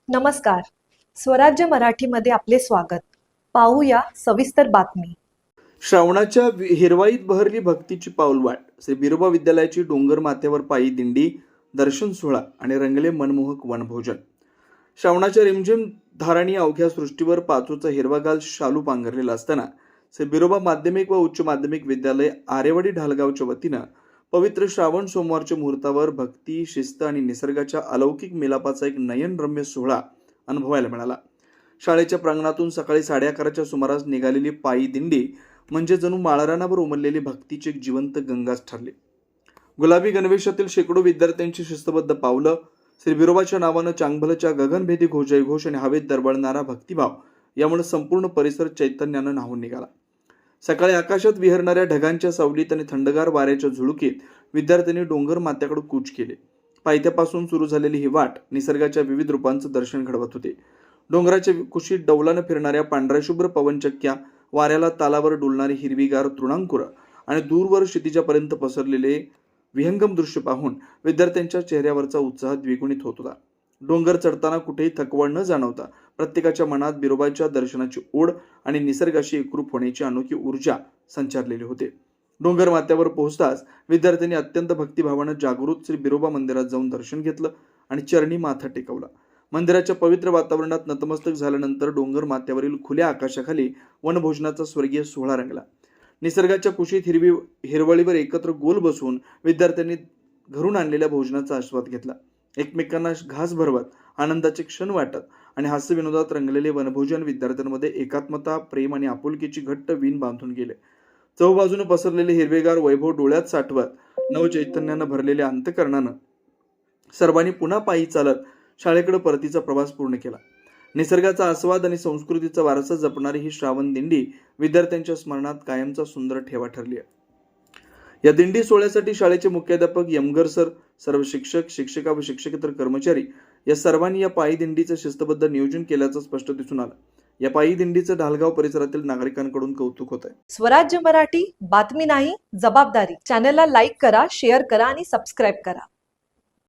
नमस्कार. स्वराज्य मराठीमध्ये आपले स्वागत. पाहूया सविस्तर बातमी. श्रावणाच्या हिरवाईत बहरली भक्तीची पाऊलवाट. श्री बिरोबा विद्यालयाची डोंगर माथ्यावर पायी दिंडी, दर्शन सोहळा आणि रंगले मनमोहक वनभोजन. श्रावणाच्या रिमझिम धाराणी अवघ्या सृष्टीवर पाचूचा हिरवागाल शालू पांघरलेला असताना श्री बिरोबा माध्यमिक व उच्च माध्यमिक विद्यालय आरेवाडी ढालगावच्या वतीनं पवित्र श्रावण सोमवारच्या मुहूर्तावर भक्ती, शिस्त आणि निसर्गाच्या अलौकिक मिलापाचा एक नयनरम्य सोहळा अनुभवायला मिळाला. शाळेच्या प्रांगणातून सकाळी 11:30च्या सुमारास निघालेली पायी दिंडी म्हणजे जणू माळरानावर उमललेली भक्तीची एक जिवंत गंगाच ठरली. गुलाबी गणवेशातील शेकडो विद्यार्थ्यांची शिस्तबद्ध पावलं, श्री बिरोबाच्या नावानं चांगभलच्या गगनभेदी जयघोष आणि हवेत दरवळणारा भक्तिभाव यामुळे संपूर्ण परिसर चैतन्यानं न्हावून निघाला. सकाळी आकाशात विहरणाऱ्या ढगांच्या सावलीत आणि थंडगार वाऱ्याच्या झुळुकीत विद्यार्थ्यांनी डोंगर माथ्याकडे कूच केले. पायथ्यापासून सुरू झालेली ही वाट निसर्गाच्या विविध रूपांचं दर्शन घडवत होते. डोंगराच्या कुशीत डौलानं फिरणाऱ्या पांढऱ्या शुभ्र पवनचक्क्या, वाऱ्याला तालावर डुलणारी हिरवीगार तृणांकुरं आणि दूरवर क्षितिजापर्यंत पसरलेले विहंगम दृश्य पाहून विद्यार्थ्यांच्या चेहऱ्यावरचा उत्साह द्विगुणित होत होता. डोंगर चढताना कुठेही थकवा न जाणवता प्रत्येकाच्या मनात बिरोबाच्या दर्शनाची ओढ आणि निसर्गाशी एकरूप होण्याची अनोखी ऊर्जा संचारलेली होते. डोंगर माथ्यावर पोहोचताच विद्यार्थ्यांनी अत्यंत भक्तिभावानं जागृत श्री बिरोबा मंदिरात जाऊन दर्शन घेतलं आणि चरणी माथा टेकवला. मंदिराच्या पवित्र वातावरणात नतमस्तक झाल्यानंतर डोंगर माथ्यावरील खुल्या आकाशाखाली वनभोजनाचा स्वर्गीय सोहळा रंगला. निसर्गाच्या कुशीत हिरवळीवर एकत्र गोल बसून विद्यार्थ्यांनी घरून आणलेल्या भोजनाचा आस्वाद घेतला. एकमेकांना घास भरवत, आनंदाचे क्षण वाटत आणि हास्यविनोदात रंगलेले वनभोजन विद्यार्थ्यांमध्ये एकात्मता, प्रेम आणि आपुलकीची घट्ट वीण बांधून गेले. चहूबाजूने पसरलेले हिरवेगार वैभव डोळ्यात साठवत नवचैतन्यानं भरलेल्या अंतःकरणानं सर्वांनी पुन्हा पायी चालत शाळेकडे परतीचा प्रवास पूर्ण केला. निसर्गाचा आस्वाद आणि संस्कृतीचा वारसा जपणारी ही श्रावण दिंडी विद्यार्थ्यांच्या स्मरणात कायमचा सुंदर ठेवा ठरली आहे. या दिंडी सोहळ्यासाठी शाळेचे मुख्याध्यापक यमगर सर, सर्व शिक्षक, शिक्षिका व शिक्षकेतर कर्मचारी या सर्वांनी या पायी दिंडीचं शिस्तबद्ध नियोजन केल्याचं स्पष्ट दिसून आलं. या पायी दिंडीचं ढालगाव परिसरातील नागरिकांकडून कौतुक होत आहे. स्वराज्य मराठी, बातमी नाही जबाबदारी. चॅनलला लाईक करा, शेअर करा आणि सबस्क्राईब करा.